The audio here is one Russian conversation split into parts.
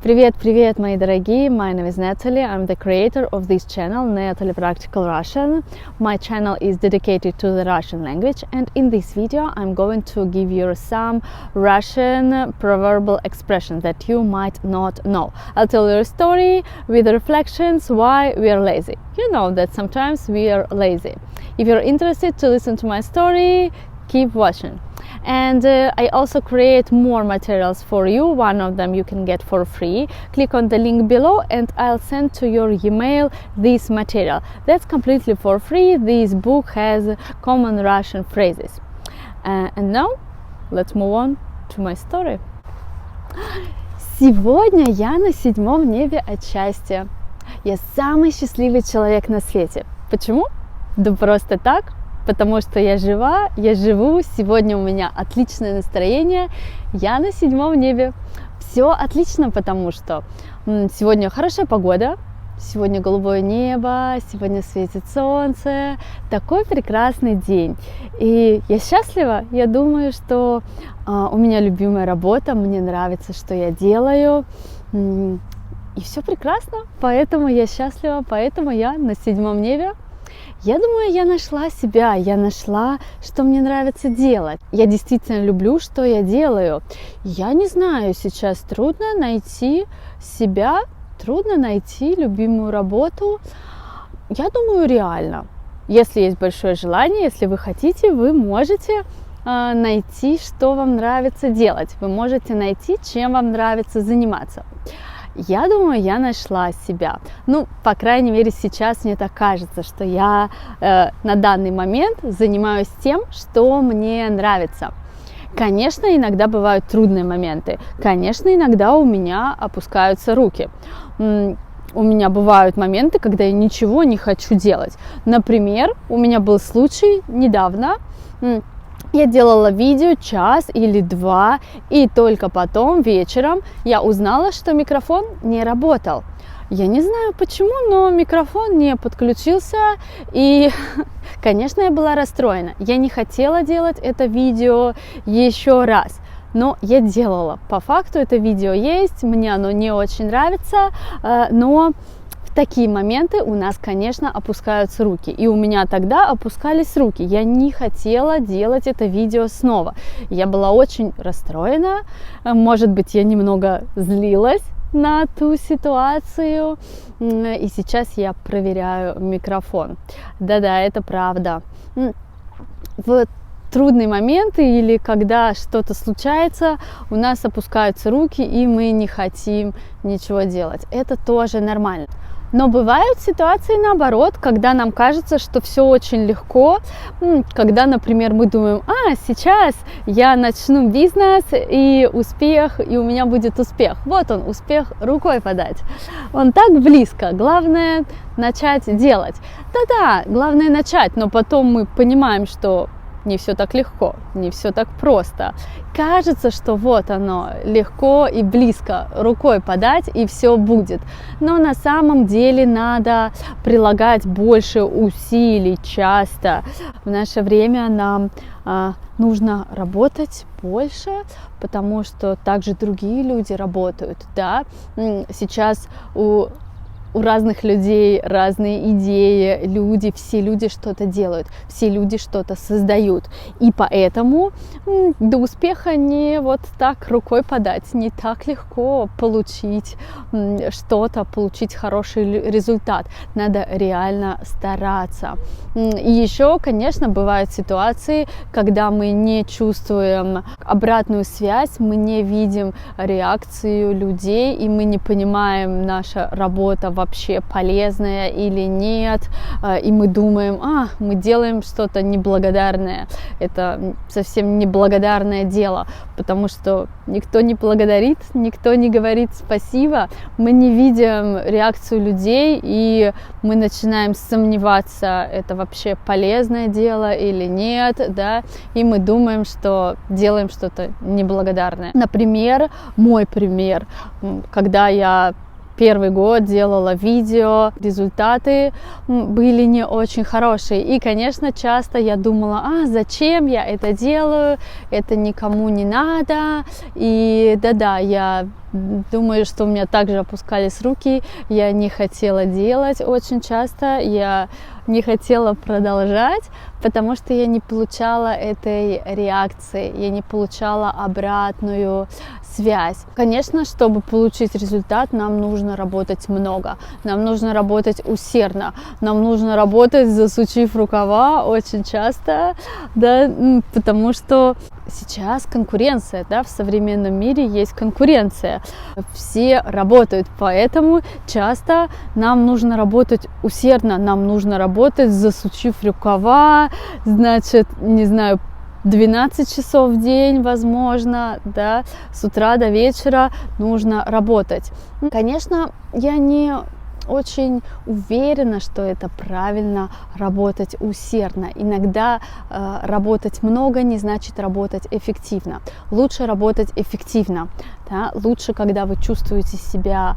Привет, мои дорогие! My name is Natalie. I'm the creator of this channel, Natalie Practical Russian. My channel is dedicated to the Russian language, and in this video I'm going to give you some Russian proverbial expressions that you might not know. I'll tell you a story with reflections why we are lazy. You know that sometimes we are lazy. If you're interested to listen to my story, keep watching. And I also create more materials for you. One of them you can get for free. Click on the link below and I'll send to your email this material. That's completely for free. This book has common Russian phrases. And now let's move on to my story. Сегодня я на седьмом небе от счастья. Я самый счастливый человек на свете. Почему? Да просто так. Потому что я жива, я живу, сегодня у меня отличное настроение, я на седьмом небе. Все отлично, потому что сегодня хорошая погода, сегодня голубое небо, сегодня светит солнце, такой прекрасный день. И я счастлива, я думаю, что у меня любимая работа, мне нравится, что я делаю, и все прекрасно, поэтому я счастлива, поэтому я на седьмом небе. Я думаю, я нашла себя, я нашла, что мне нравится делать. Я действительно люблю, что я делаю. Я не знаю, сейчас трудно найти себя, трудно найти любимую работу. Я думаю, реально. Если есть большое желание, если вы хотите, вы можете найти, что вам нравится делать. Вы можете найти, чем вам нравится заниматься. Я думаю, я нашла себя. Ну, по крайней мере, сейчас мне так кажется, что я на данный момент занимаюсь тем, что мне нравится. Конечно, иногда бывают трудные моменты. Конечно, иногда у меня опускаются руки. У меня бывают моменты, когда я ничего не хочу делать. Например, у меня был случай недавно. Я делала видео час или два, и только потом вечером я узнала, что микрофон не работал. Я не знаю почему, но микрофон не подключился, и, конечно, я была расстроена. Я не хотела делать это видео еще раз, но я делала. По факту это видео есть, мне оно не очень нравится, но в такие моменты у нас, конечно, опускаются руки. И у меня тогда опускались руки. Я не хотела делать это видео снова. Я была очень расстроена. Может быть, я немного злилась на ту ситуацию. И сейчас я проверяю микрофон. Да-да, это правда. В трудные моменты или когда что-то случается, у нас опускаются руки, и мы не хотим ничего делать. Это тоже нормально. Но бывают ситуации наоборот, когда нам кажется, что все очень легко, когда, например, мы думаем, сейчас я начну бизнес и успех, и у меня будет успех. Вот он, успех рукой подать. Он так близко, главное начать делать. Да-да, главное начать, но потом мы понимаем, что не все так легко, не все так просто. Кажется, что вот оно, легко и близко рукой подать, и все будет. Но на самом деле надо прилагать больше усилий часто. В наше время нам нужно работать больше, потому что также другие люди работают. Да? Сейчас у разных людей разные идеи, все люди что-то делают, все люди что-то создают. И поэтому до успеха не вот так рукой подать, не так легко получить что-то, получить хороший результат. Надо реально стараться. И еще, конечно, бывают ситуации, когда мы не чувствуем обратную связь, мы не видим реакцию людей, и мы не понимаем, наша работа вообще полезная или нет, и мы думаем, мы делаем что-то неблагодарное. Это совсем неблагодарное дело, потому что никто не благодарит, никто не говорит спасибо, мы не видим реакцию людей, и мы начинаем сомневаться, это вообще полезное дело или нет, да, и мы думаем, что делаем что-то неблагодарное. Например, мой пример, когда я первый год делала видео, результаты были не очень хорошие. И, конечно, часто я думала, зачем я это делаю, это никому не надо. И да-да, я думаю, что у меня также опускались руки, я не хотела делать очень часто, я не хотела продолжать, потому что я не получала этой реакции, я не получала обратную связь. Конечно, чтобы получить результат, нам нужно работать много, нам нужно работать усердно, нам нужно работать, засучив рукава очень часто, да, потому что сейчас конкуренция, да, в современном мире есть конкуренция, все работают, поэтому часто нам нужно работать усердно, нам нужно работать, засучив рукава, значит, не знаю, 12 часов в день, возможно, да, с утра до вечера нужно работать. Конечно, я не очень уверена, что это правильно работать усердно. Иногда работать много не значит работать эффективно. Лучше работать эффективно. Да? Лучше, когда вы чувствуете себя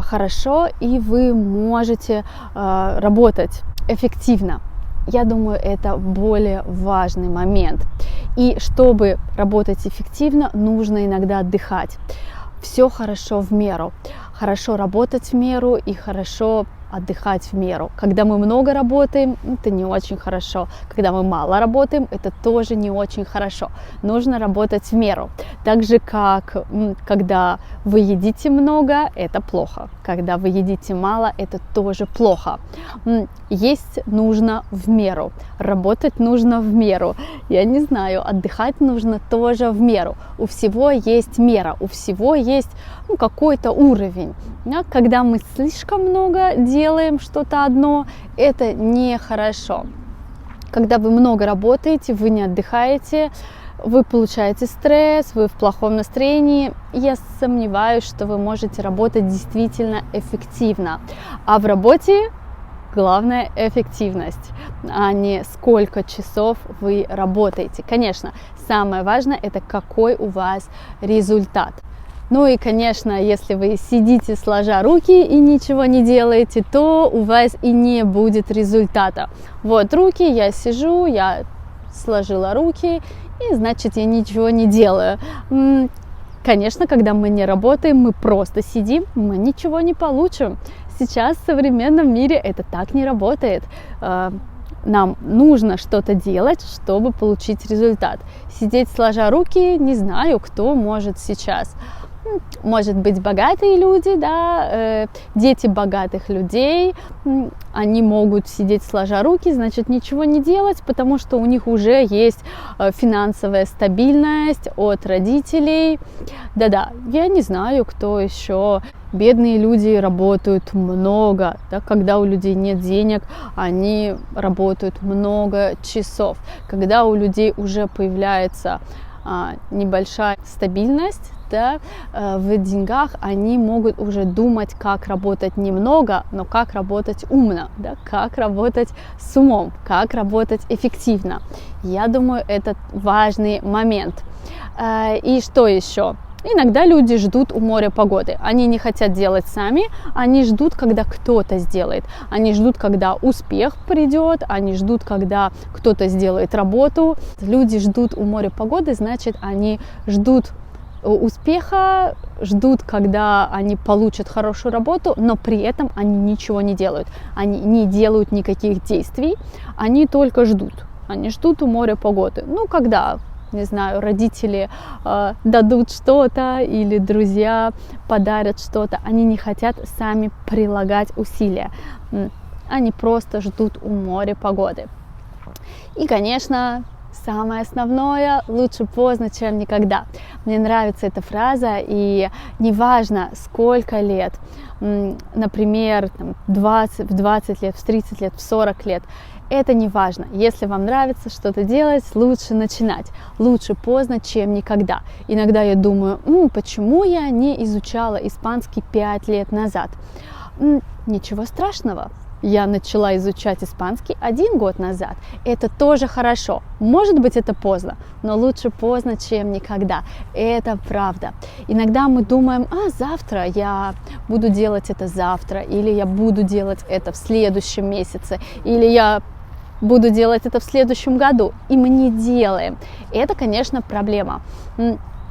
хорошо и вы можете работать эффективно. Я думаю, это более важный момент. И чтобы работать эффективно, нужно иногда отдыхать. Все хорошо в меру. Хорошо работать в меру и хорошо отдыхать в меру. Когда мы много работаем, это не очень хорошо. Когда мы мало работаем, это тоже не очень хорошо. Нужно работать в меру. Так же, как когда вы едите много, это плохо. Когда вы едите мало, это тоже плохо. Есть нужно в меру. Работать нужно в меру. Я не знаю, отдыхать нужно тоже в меру. У всего есть мера, у всего есть какой-то уровень. Когда мы слишком много делаем что-то одно, это нехорошо. Когда вы много работаете, вы не отдыхаете, вы получаете стресс, вы в плохом настроении. Я сомневаюсь, что вы можете работать действительно эффективно. А в работе главное эффективность, а не сколько часов вы работаете. Конечно, самое важное это какой у вас результат. Ну и, конечно, если вы сидите сложа руки и ничего не делаете, то у вас и не будет результата. Вот руки, я сижу, я сложила руки, и значит я ничего не делаю. Конечно, когда мы не работаем, мы просто сидим, мы ничего не получим. Сейчас в современном мире это так не работает. Нам нужно что-то делать, чтобы получить результат. Сидеть сложа руки, не знаю, кто может сейчас. Может быть, богатые люди, да, дети богатых людей, они могут сидеть сложа руки, значит, ничего не делать, потому что у них уже есть финансовая стабильность от родителей. Да-да, я не знаю, кто еще. Бедные люди работают много, да, когда у людей нет денег, они работают много часов. Когда у людей уже появляется небольшая стабильность, да, в деньгах, они могут уже думать, как работать немного, но как работать умно, да, как работать с умом, как работать эффективно. Я думаю, это важный момент. И что еще? Иногда люди ждут у моря погоды. Они не хотят делать сами, они ждут, когда кто-то сделает. Они ждут, когда успех придет, они ждут, когда кто-то сделает работу. Люди ждут у моря погоды, значит, они ждут успеха, ждут, когда они получат хорошую работу, но при этом они ничего не делают. Они не делают никаких действий, они только ждут. Они ждут у моря погоды. Ну, когда, не знаю, родители дадут что-то или друзья подарят что-то, они не хотят сами прилагать усилия. Они просто ждут у моря погоды. И, конечно, самое основное, лучше поздно, чем никогда. Мне нравится эта фраза, и неважно, сколько лет, например, в 20 лет, в 30 лет, в 40 лет, это не важно. Если вам нравится что-то делать, лучше начинать. Лучше поздно, чем никогда. Иногда я думаю, почему я не изучала испанский 5 лет назад? Ничего страшного. Я начала изучать испанский 1 год назад. Это тоже хорошо. Может быть, это поздно, но лучше поздно, чем никогда. Это правда. Иногда мы думаем, завтра я буду делать это завтра, или я буду делать это в следующем месяце, или я буду делать это в следующем году. И мы не делаем. Это, конечно, проблема.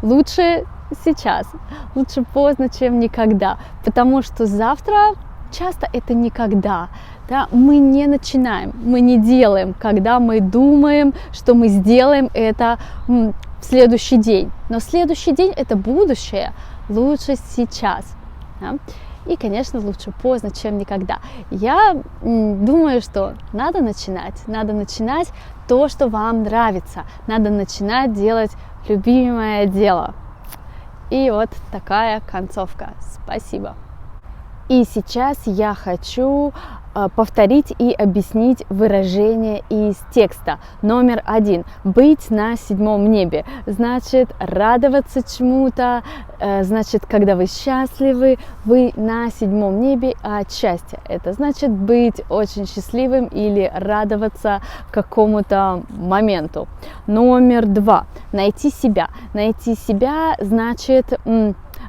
Лучше сейчас, лучше поздно, чем никогда, потому что завтра часто это никогда. Да? Мы не начинаем, мы не делаем, когда мы думаем, что мы сделаем это в следующий день. Но следующий день это будущее, лучше сейчас. Да? И, конечно, лучше поздно, чем никогда. Я думаю, что надо начинать то, что вам нравится. Надо начинать делать любимое дело. И вот такая концовка. Спасибо. И сейчас я хочу повторить и объяснить выражение из текста. Номер 1. Быть на седьмом небе. Значит, радоваться чему-то. Значит, когда вы счастливы, вы на седьмом небе от счастья. Это значит быть очень счастливым или радоваться какому-то моменту. Номер 2. Найти себя. Найти себя значит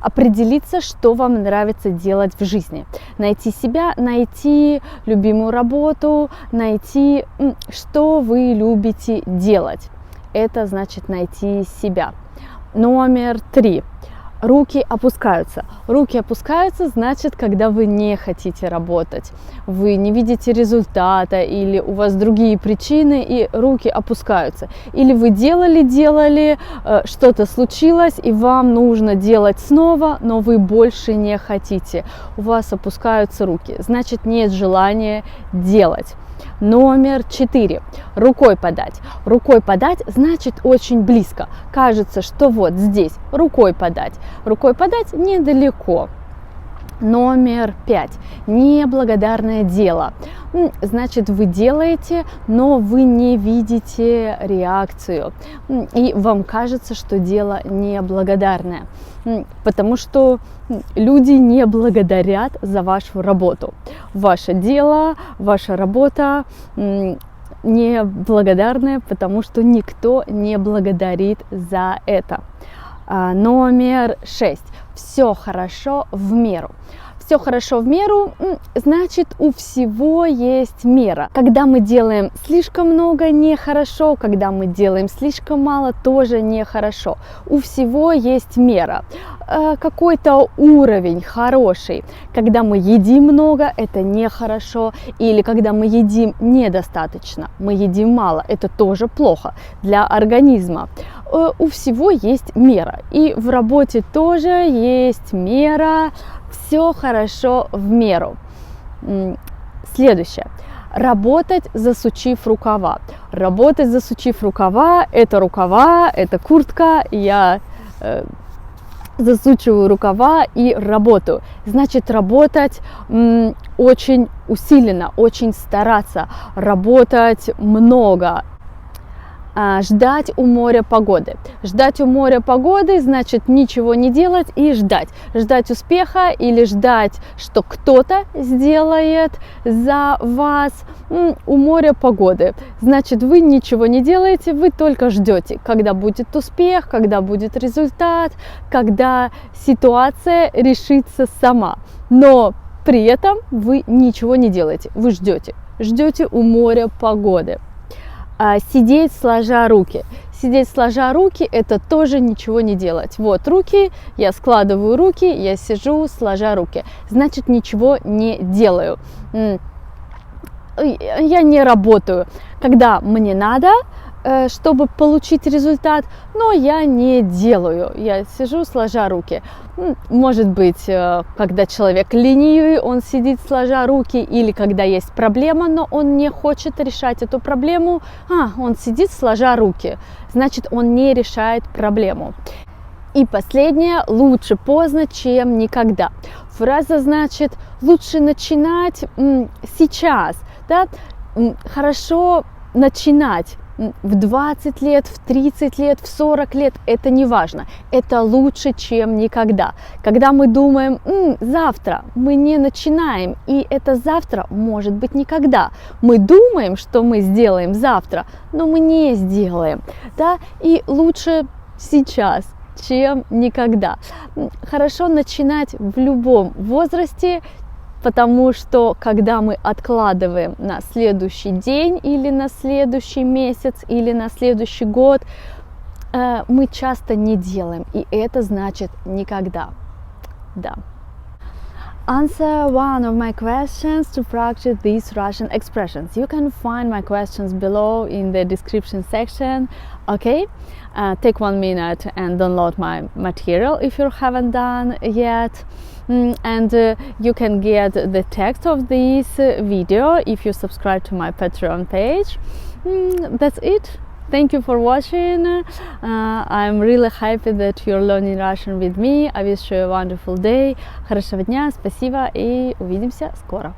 определиться, что вам нравится делать в жизни. Найти себя, найти любимую работу, найти, что вы любите делать. Это значит найти себя. Номер 3. Руки опускаются. Руки опускаются, значит, когда вы не хотите работать, вы не видите результата или у вас другие причины, и руки опускаются. Или вы делали, что-то случилось, и вам нужно делать снова, но вы больше не хотите. У вас опускаются руки, значит, нет желания делать. Номер 4. Рукой подать. Рукой подать значит очень близко. Кажется, что вот здесь рукой подать. Рукой подать недалеко. Номер 5. Неблагодарное дело. Значит, вы делаете, но вы не видите реакцию. И вам кажется, что дело неблагодарное. Потому что люди не благодарят за вашу работу. Ваше дело, ваша работа неблагодарная, потому что никто не благодарит за это. Номер 6. Все хорошо в меру. Все хорошо в меру, значит, у всего есть мера. Когда мы делаем слишком много, нехорошо, когда мы делаем слишком мало, тоже нехорошо. У всего есть мера. Какой-то уровень хороший. Когда мы едим много, это нехорошо. Или когда мы едим недостаточно, мы едим мало, это тоже плохо для организма. У всего есть мера. И в работе тоже есть мера. Все хорошо в меру. Следующее. Работать, засучив рукава. Работать, засучив рукава, это куртка. Я засучиваю рукава и работаю. Значит, работать очень усиленно, очень стараться, работать много. Ждать у моря погоды. Ждать у моря погоды значит ничего не делать и ждать. Ждать успеха или ждать, что кто-то сделает за вас у моря погоды. Значит, вы ничего не делаете, вы только ждете, когда будет успех, когда будет результат, когда ситуация решится сама. Но при этом вы ничего не делаете, вы ждете. Ждете у моря погоды. Сидеть сложа руки. Сидеть сложа руки – это тоже ничего не делать. Вот руки, я складываю руки, я сижу сложа руки. Значит, ничего не делаю. Я не работаю, когда мне надо, чтобы получить результат, но я не делаю. Я сижу сложа руки. Может быть, когда человек ленивый, он сидит сложа руки, или когда есть проблема, но он не хочет решать эту проблему, он сидит сложа руки. Значит, он не решает проблему. И последнее, лучше поздно, чем никогда. Фраза значит, лучше начинать сейчас, да? Хорошо начинать. В 20 лет, в 30 лет, в 40 лет, это не важно. Это лучше, чем никогда. Когда мы думаем, завтра, мы не начинаем, и это завтра может быть никогда. Мы думаем, что мы сделаем завтра, но мы не сделаем. Да? И лучше сейчас, чем никогда. Хорошо начинать в любом возрасте, потому что когда мы откладываем на следующий день или на следующий месяц или на следующий год, мы часто не делаем, и это значит никогда. Да. Answer one of my questions to practice these Russian expressions. You can find my questions below in the description section. Okay, take 1 minute and download my material if you haven't done yet. And you can get the text of this video if you subscribe to my Patreon page. That's it. Thank you for watching. I'm really happy that you're learning Russian with me. I wish you a wonderful day. Хорошего дня, спасибо и увидимся скоро.